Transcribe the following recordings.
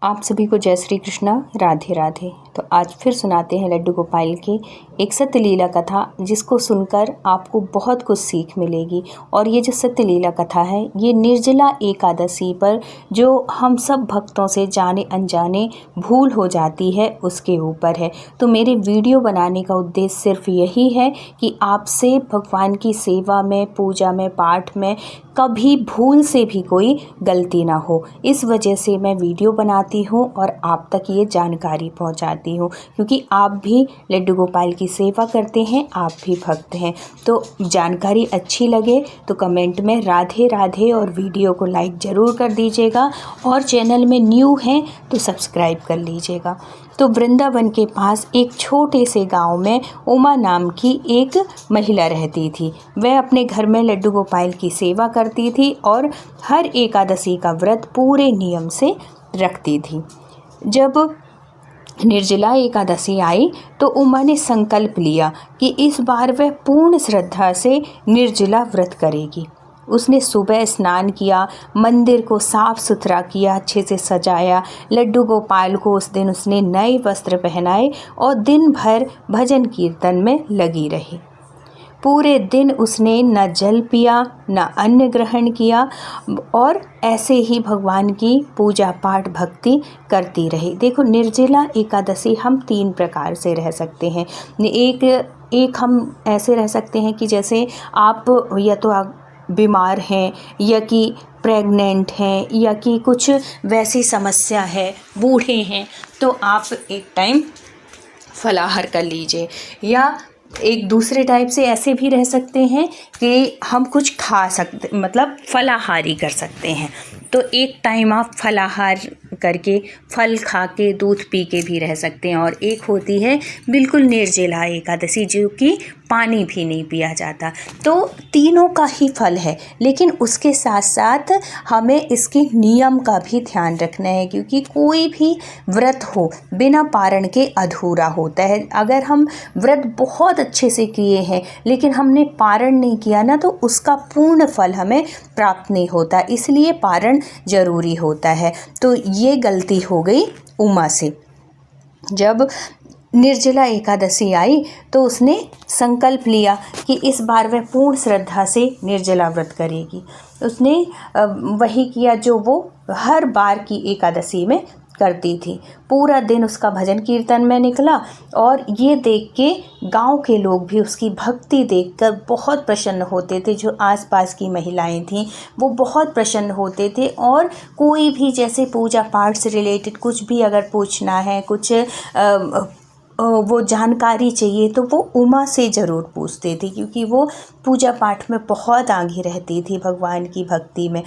आप सभी को जय श्री कृष्णा, राधे राधे। तो आज फिर सुनाते हैं लड्डू गोपाल की एक सत्य लीला कथा, जिसको सुनकर आपको बहुत कुछ सीख मिलेगी। और ये जो सत्य लीला कथा है, ये निर्जला एकादशी पर जो हम सब भक्तों से जाने अनजाने भूल हो जाती है, उसके ऊपर है। तो मेरे वीडियो बनाने का उद्देश्य सिर्फ यही है कि आपसे भगवान की सेवा में, पूजा में, पाठ में कभी भूल से भी कोई गलती ना हो। इस वजह से मैं वीडियो बनाती हूँ और आप तक ये जानकारी पहुँचाती हूँ, क्योंकि आप भी लड्डू गोपाल की सेवा करते हैं, आप भी भक्त हैं। तो जानकारी अच्छी लगे तो कमेंट में राधे राधे और वीडियो को लाइक ज़रूर कर दीजिएगा, और चैनल में न्यू हैं तो सब्सक्राइब कर लीजिएगा। तो वृंदावन के पास एक छोटे से गांव में उमा नाम की एक महिला रहती थी। वह अपने घर में लड्डू गोपाल की सेवा करती थी और हर एकादशी का व्रत पूरे नियम से रखती थी। जब निर्जला एकादशी आई तो उमा ने संकल्प लिया कि इस बार वह पूर्ण श्रद्धा से निर्जला व्रत करेगी। उसने सुबह स्नान किया, मंदिर को साफ सुथरा किया, अच्छे से सजाया। लड्डू गोपाल को उस दिन उसने नए वस्त्र पहनाए और दिन भर भजन कीर्तन में लगी रही। पूरे दिन उसने न जल पिया न अन्न ग्रहण किया और ऐसे ही भगवान की पूजा पाठ भक्ति करती रही। देखो, निर्जला एकादशी हम 3 प्रकार से रह सकते हैं। एक हम ऐसे रह सकते हैं कि जैसे आप या तो आप बीमार हैं, या कि प्रेग्नेंट हैं, या कि कुछ वैसी समस्या है, बूढ़े हैं, तो आप एक टाइम फलाहार कर लीजिए। या एक दूसरे टाइप से ऐसे भी रह सकते हैं कि हम कुछ खा सकते, मतलब फलाहारी कर सकते हैं। तो एक टाइम आप फलाहार करके, फल खा के, दूध पी के भी रह सकते हैं। और एक होती है बिल्कुल निर्जला एकादशी, जो कि पानी भी नहीं पिया जाता। तो तीनों का ही फल है, लेकिन उसके साथ साथ हमें इसके नियम का भी ध्यान रखना है, क्योंकि कोई भी व्रत हो बिना पारण के अधूरा होता है। अगर हम व्रत बहुत अच्छे से किए हैं लेकिन हमने पारण नहीं किया ना, तो उसका पूर्ण फल हमें प्राप्त नहीं होता। इसलिए पारण ज़रूरी होता है। तो ये गलती हो गई उमा से। जब निर्जला एकादशी आई तो उसने संकल्प लिया कि इस बार वह पूर्ण श्रद्धा से निर्जला व्रत करेगी। उसने वही किया जो वो हर बार की एकादशी में करती थी। पूरा दिन उसका भजन कीर्तन में निकला, और ये देख के गांव के लोग भी उसकी भक्ति देखकर बहुत प्रसन्न होते थे। जो आसपास की महिलाएं थीं वो बहुत प्रसन्न होते थे, और कोई भी जैसे पूजा पाठ से रिलेटेड कुछ भी अगर पूछना है, कुछ वो जानकारी चाहिए, तो वो उमा से ज़रूर पूछते थे, क्योंकि वो पूजा पाठ में बहुत आगे रहती थी, भगवान की भक्ति में।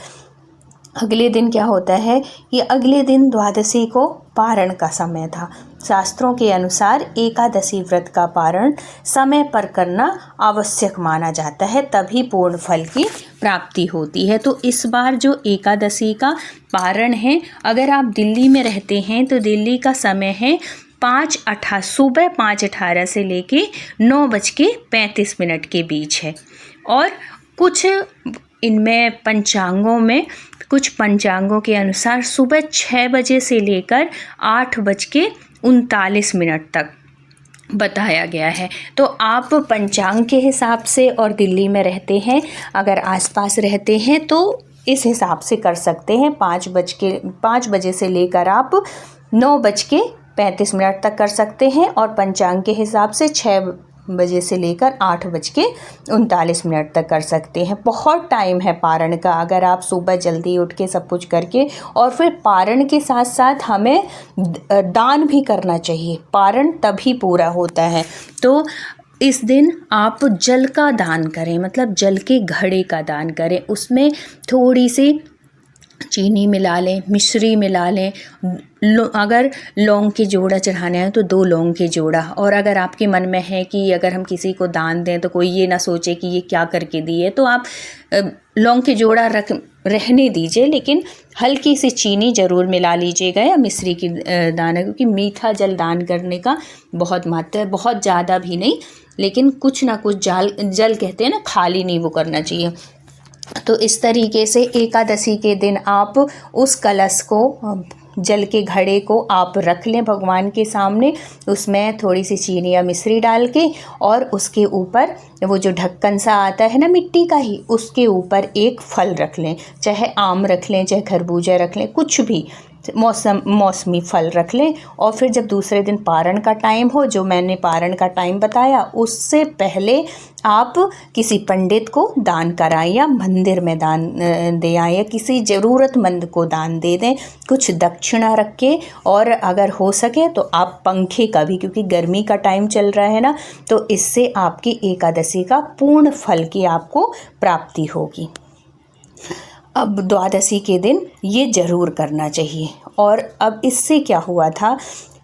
अगले दिन क्या होता है कि अगले दिन द्वादशी को पारण का समय था। शास्त्रों के अनुसार एकादशी व्रत का पारण समय पर करना आवश्यक माना जाता है, तभी पूर्ण फल की प्राप्ति होती है। तो इस बार जो एकादशी का पारण है, अगर आप दिल्ली में रहते हैं तो दिल्ली का समय है सुबह 5:18 से लेके 9:35 के बीच है। और कुछ इनमें कुछ पंचांगों के अनुसार सुबह 6 बजे से लेकर 8:39 तक बताया गया है। तो आप पंचांग के हिसाब से, और दिल्ली में रहते हैं, अगर आसपास रहते हैं तो इस हिसाब से कर सकते हैं। 5 बजे से लेकर आप 9:35 तक कर सकते हैं, और पंचांग के हिसाब से 6 बजे से लेकर 8:39 तक कर सकते हैं। बहुत टाइम है पारण का, अगर आप सुबह जल्दी उठ के सब कुछ करके, और फिर पारण के साथ साथ हमें दान भी करना चाहिए। पारण तभी पूरा होता है। तो इस दिन आप जल का दान करें, मतलब जल के घड़े का दान करें। उसमें थोड़ी सी चीनी मिला लें, मिश्री मिला लें। अगर लौंग के जोड़ा चढ़ाना है तो 2 लौंग के जोड़ा। और अगर आपके मन में है कि अगर हम किसी को दान दें तो कोई ये ना सोचे कि ये क्या करके दिए, तो आप लौंग के जोड़ा रहने दीजिए, लेकिन हल्की सी चीनी ज़रूर मिला लीजिएगा, या मिश्री की दाना, क्योंकि मीठा जल दान करने का बहुत महत्व है। बहुत ज़्यादा भी नहीं, लेकिन कुछ ना कुछ जल कहते हैं ना, खाली नहीं वो करना चाहिए। तो इस तरीके से एकादशी के दिन आप उस कलश को जल के घड़े को आप रख लें भगवान के सामने, उसमें थोड़ी सी चीनी या मिश्री डाल के, और उसके ऊपर वो जो ढक्कन सा आता है ना मिट्टी का ही, उसके ऊपर एक फल रख लें, चाहे आम रख लें, चाहे खरबूजा रख लें, कुछ भी मौसमी फल रख लें। और फिर जब दूसरे दिन पारण का टाइम हो, जो मैंने पारण का टाइम बताया, उससे पहले आप किसी पंडित को दान कराएं या मंदिर में दान दे आएं, या किसी ज़रूरतमंद को दान दे दें, कुछ दक्षिणा रख के। और अगर हो सके तो आप पंखे का भी, क्योंकि गर्मी का टाइम चल रहा है ना, तो इससे आपकी एकादशी का पूर्ण फल की आपको प्राप्ति होगी। अब द्वादशी के दिन ये ज़रूर करना चाहिए। और अब इससे क्या हुआ था,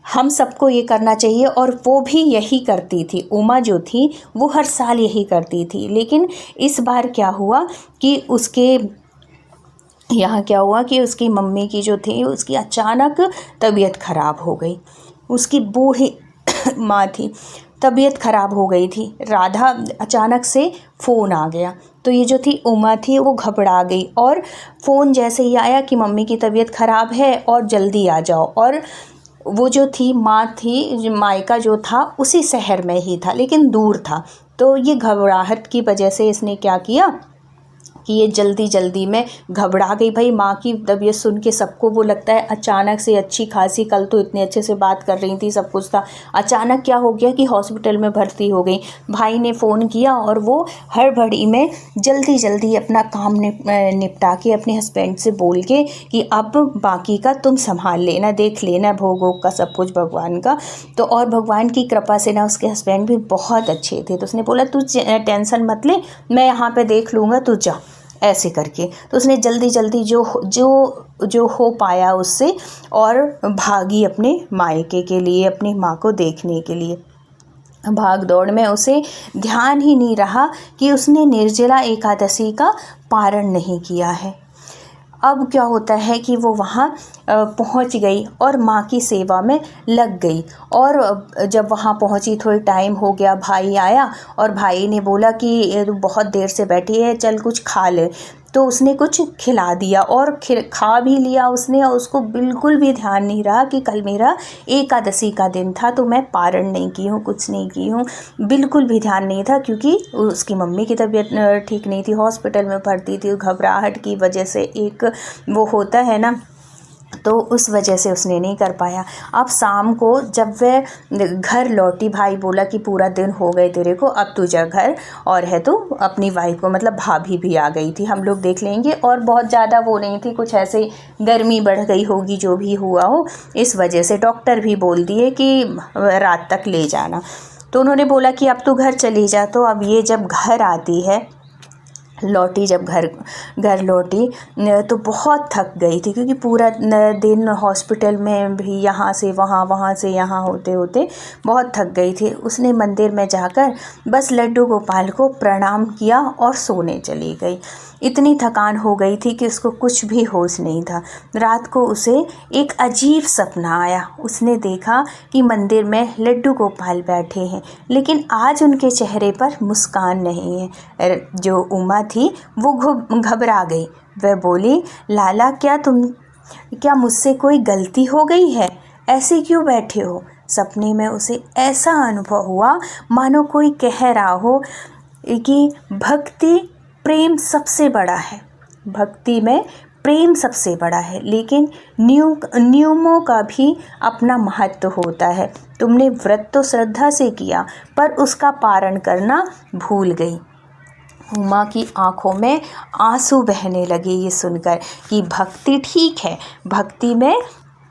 हम सबको ये करना चाहिए, और वो भी यही करती थी। उमा जो थी वो हर साल यही करती थी, लेकिन इस बार क्या हुआ कि उसकी मम्मी की जो थी, उसकी अचानक तबीयत ख़राब हो गई। उसकी बूढ़ी माँ थी, तबीयत ख़राब हो गई थी। राधा अचानक से फ़ोन आ गया, तो ये जो थी उमा थी वो घबरा गई, और फ़ोन जैसे ही आया कि मम्मी की तबीयत ख़राब है और जल्दी आ जाओ। और वो जो थी माँ थी, मायका जो था उसी शहर में ही था, लेकिन दूर था। तो ये घबराहट की वजह से इसने क्या किया कि ये जल्दी जल्दी में घबरा गई। भाई माँ की तबीयत सुन के सबको वो लगता है अचानक से, अच्छी खासी कल तो इतने अच्छे से बात कर रही थी, सब कुछ था, अचानक क्या हो गया कि हॉस्पिटल में भर्ती हो गई। भाई ने फ़ोन किया और वो हड़बड़ी में जल्दी जल्दी अपना काम निपटा के अपने हस्बैंड से बोल के कि अब बाकी का तुम संभाल लेना, देख लेना भोग वोग का सब कुछ भगवान का। तो और भगवान की कृपा से ना उसके हस्बैंड भी बहुत अच्छे थे, तो उसने बोला तू टेंशन मत ले, मैं यहाँ पे देख लूँगा, तू जा, ऐसे करके। तो उसने जल्दी जल्दी जो हो पाया उससे, और भागी अपने मायके के लिए, अपनी माँ को देखने के लिए। भाग दौड़ में उसे ध्यान ही नहीं रहा कि उसने निर्जला एकादशी का पारण नहीं किया है। अब क्या होता है कि वो वहाँ पहुँच गई और माँ की सेवा में लग गई। और जब वहाँ पहुँची, थोड़ी टाइम हो गया, भाई आया और भाई ने बोला कि बहुत देर से बैठी है, चल कुछ खा ले। तो उसने कुछ खिला दिया और खा भी लिया उसने, और उसको बिल्कुल भी ध्यान नहीं रहा कि कल मेरा एकादशी का दिन था, तो मैं पारण नहीं की हूँ, कुछ नहीं की हूँ, बिल्कुल भी ध्यान नहीं था। क्योंकि उसकी मम्मी की तबीयत ठीक नहीं थी, हॉस्पिटल में भर्ती थी, घबराहट की वजह से एक वो होता है ना, तो उस वजह से उसने नहीं कर पाया। अब शाम को जब वह घर लौटी, भाई बोला कि पूरा दिन हो गए तेरे को, अब तू जा घर, और है तो अपनी वाइफ को, मतलब भाभी भी आ गई थी, हम लोग देख लेंगे। और बहुत ज़्यादा वो नहीं थी, कुछ ऐसे गर्मी बढ़ गई होगी, जो भी हुआ हो, इस वजह से डॉक्टर भी बोल दिए कि रात तक ले जाना। तो उन्होंने बोला कि अब तू घर चली जा। तो अब ये जब घर आती है, जब घर लौटी तो बहुत थक गई थी, क्योंकि पूरा दिन हॉस्पिटल में भी यहाँ से वहाँ, वहाँ से यहाँ होते होते बहुत थक गई थी। उसने मंदिर में जाकर बस लड्डू गोपाल को प्रणाम किया और सोने चली गई। इतनी थकान हो गई थी कि उसको कुछ भी होश नहीं था। रात को उसे एक अजीब सपना आया। उसने देखा कि मंदिर में लड्डू गोपाल बैठे हैं, लेकिन आज उनके चेहरे पर मुस्कान नहीं है। जो उमा थी वो घबरा गई। वह बोली, लाला क्या मुझसे कोई गलती हो गई है? ऐसे क्यों बैठे हो? सपने में उसे ऐसा अनुभव हुआ मानो कोई कह रहा हो कि भक्ति प्रेम सबसे बड़ा है, भक्ति में प्रेम सबसे बड़ा है, लेकिन नियमों का भी अपना महत्व होता है। तुमने व्रत तो श्रद्धा से किया, पर उसका पारण करना भूल गई। उमा की आंखों में आंसू बहने लगे ये सुनकर कि भक्ति ठीक है, भक्ति में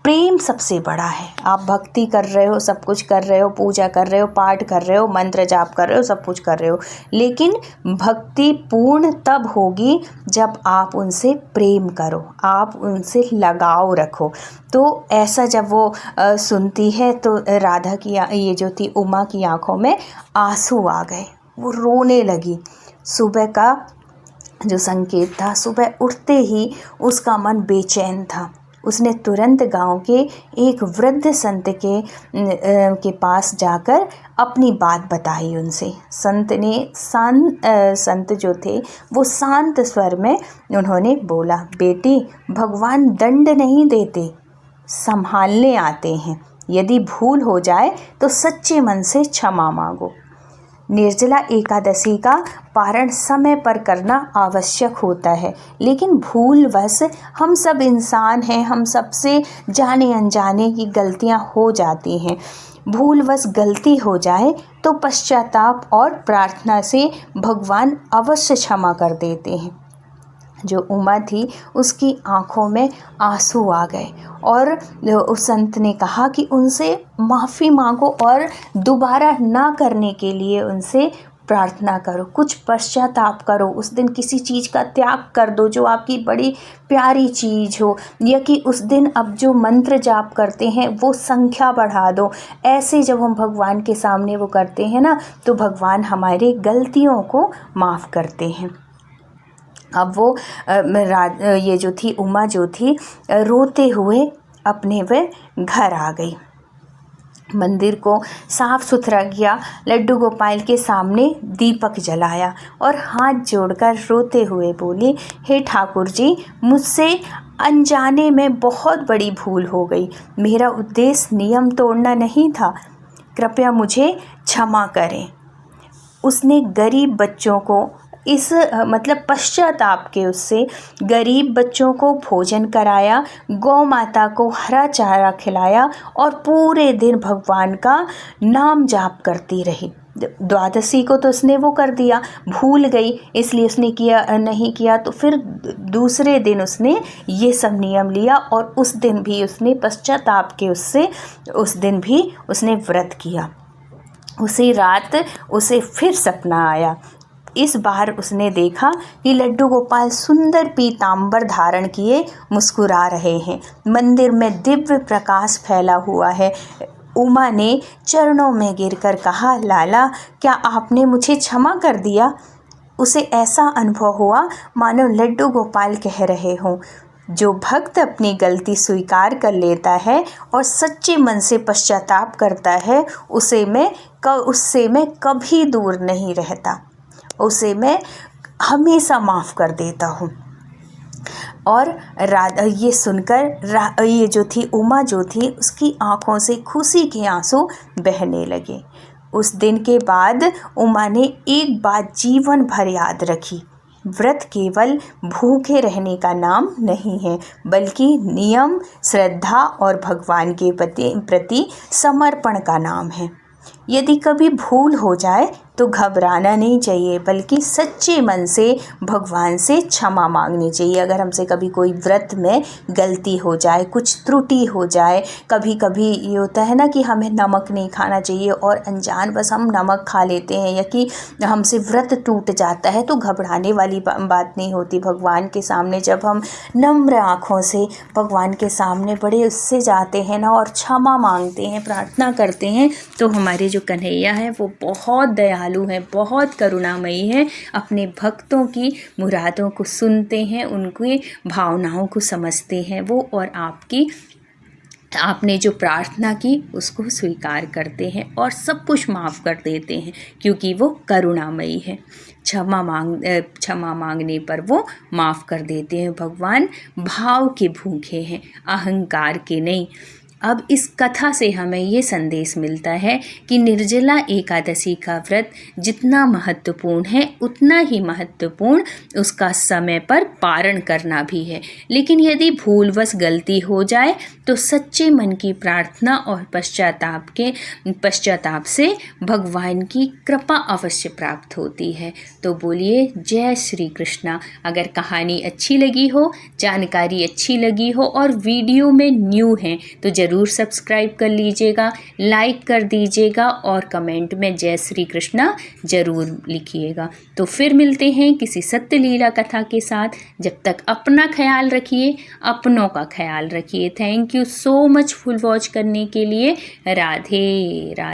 प्रेम सबसे बड़ा है। आप भक्ति कर रहे हो, सब कुछ कर रहे हो, पूजा कर रहे हो, पाठ कर रहे हो, मंत्र जाप कर रहे हो, सब कुछ कर रहे हो, लेकिन भक्ति पूर्ण तब होगी जब आप उनसे प्रेम करो, आप उनसे लगाव रखो। तो ऐसा जब वो सुनती है तो राधा की, ये जो थी उमा की आंखों में आंसू आ गए, वो रोने लगी। सुबह का जो संकेत था, सुबह उठते ही उसका मन बेचैन था। उसने तुरंत गांव के एक वृद्ध संत के पास जाकर अपनी बात बताई उनसे। संत जो थे वो शांत स्वर में उन्होंने बोला, बेटी, भगवान दंड नहीं देते, संभालने आते हैं। यदि भूल हो जाए तो सच्चे मन से क्षमा मांगो। निर्जला एकादशी का पारण समय पर करना आवश्यक होता है, लेकिन भूलवश हम सब इंसान हैं, हम सबसे जाने अनजाने की गलतियां हो जाती हैं। भूलवश गलती हो जाए तो पश्चाताप और प्रार्थना से भगवान अवश्य क्षमा कर देते हैं। जो उमा थी उसकी आंखों में आंसू आ गए और उस संत ने कहा कि उनसे माफ़ी मांगो और दोबारा ना करने के लिए उनसे प्रार्थना करो, कुछ पश्चाताप करो, उस दिन किसी चीज़ का त्याग कर दो जो आपकी बड़ी प्यारी चीज़ हो, या कि उस दिन अब जो मंत्र जाप करते हैं वो संख्या बढ़ा दो। ऐसे जब हम भगवान के सामने वो करते हैं ना, तो भगवान हमारी गलतियों को माफ़ करते हैं। अब वो ये जो थी उमा जो थी रोते हुए अपने वे घर आ गई। मंदिर को साफ सुथरा किया, लड्डू गोपाल के सामने दीपक जलाया और हाथ जोड़कर रोते हुए बोली, हे ठाकुर जी, मुझसे अनजाने में बहुत बड़ी भूल हो गई। मेरा उद्देश्य नियम तोड़ना नहीं था, कृपया मुझे क्षमा करें। उसने गरीब बच्चों को मतलब पश्चाताप के उससे गरीब बच्चों को भोजन कराया, गौ माता को हरा चारा खिलाया और पूरे दिन भगवान का नाम जाप करती रही। द्वादशी को तो उसने वो कर दिया, भूल गई इसलिए उसने नहीं किया, तो फिर दूसरे दिन उसने ये सब नियम लिया और उस दिन भी उसने पश्चाताप के उससे उस दिन भी उसने व्रत किया। उसी रात उसे फिर सपना आया। इस बार उसने देखा कि लड्डू गोपाल सुंदर पीतांबर धारण किए मुस्कुरा रहे हैं, मंदिर में दिव्य प्रकाश फैला हुआ है। उमा ने चरणों में गिरकर कहा, लाला, क्या आपने मुझे क्षमा कर दिया? उसे ऐसा अनुभव हुआ मानो लड्डू गोपाल कह रहे हों, जो भक्त अपनी गलती स्वीकार कर लेता है और सच्चे मन से पश्चाताप करता है, उससे मैं कभी दूर नहीं रहता, उसे मैं हमेशा माफ़ कर देता हूँ। और ये सुनकर ये जो थी उमा जो थी उसकी आँखों से खुशी के आंसू बहने लगे। उस दिन के बाद उमा ने एक बात जीवन भर याद रखी, व्रत केवल भूखे रहने का नाम नहीं है, बल्कि नियम, श्रद्धा और भगवान के प्रति समर्पण का नाम है। यदि कभी भूल हो जाए तो घबराना नहीं चाहिए, बल्कि सच्चे मन से भगवान से क्षमा मांगनी चाहिए। अगर हमसे कभी कोई व्रत में गलती हो जाए, कुछ त्रुटि हो जाए, कभी कभी ये होता है ना कि हमें नमक नहीं खाना चाहिए और अनजानबूझ हम नमक खा लेते हैं, या कि हमसे व्रत टूट जाता है, तो घबराने वाली बात नहीं होती। भगवान के सामने जब हम नम्र आँखों से भगवान के सामने बड़े उससे जाते हैं ना और क्षमा मांगते हैं, प्रार्थना करते हैं, तो हमारे जो कन्हैया है वो बहुत दयालु है, बहुत करुणामयी है, अपने भक्तों की मुरादों को सुनते हैं, उनकी भावनाओं को समझते हैं वो, और आपने जो प्रार्थना की उसको स्वीकार करते हैं और सब कुछ माफ़ कर देते हैं, क्योंकि वो करुणामयी है। क्षमा मांगने पर वो माफ़ कर देते हैं। भगवान भाव के भूखे हैं, अहंकार के नहीं। अब इस कथा से हमें ये संदेश मिलता है कि निर्जला एकादशी का व्रत जितना महत्वपूर्ण है, उतना ही महत्वपूर्ण उसका समय पर पारण करना भी है। लेकिन यदि भूलवश गलती हो जाए तो सच्चे मन की प्रार्थना और पश्चाताप से भगवान की कृपा अवश्य प्राप्त होती है। तो बोलिए जय श्री कृष्णा। अगर कहानी अच्छी लगी हो, जानकारी अच्छी लगी हो और वीडियो में न्यू हैं तो ज़रूर सब्सक्राइब कर लीजिएगा, लाइक कर दीजिएगा और कमेंट में जय श्री कृष्णा ज़रूर लिखिएगा। तो फिर मिलते हैं किसी सत्य लीला कथा के साथ। जब तक अपना ख्याल रखिए, अपनों का ख्याल रखिए। Thank you so much full watch करने के लिए। राधे राधे।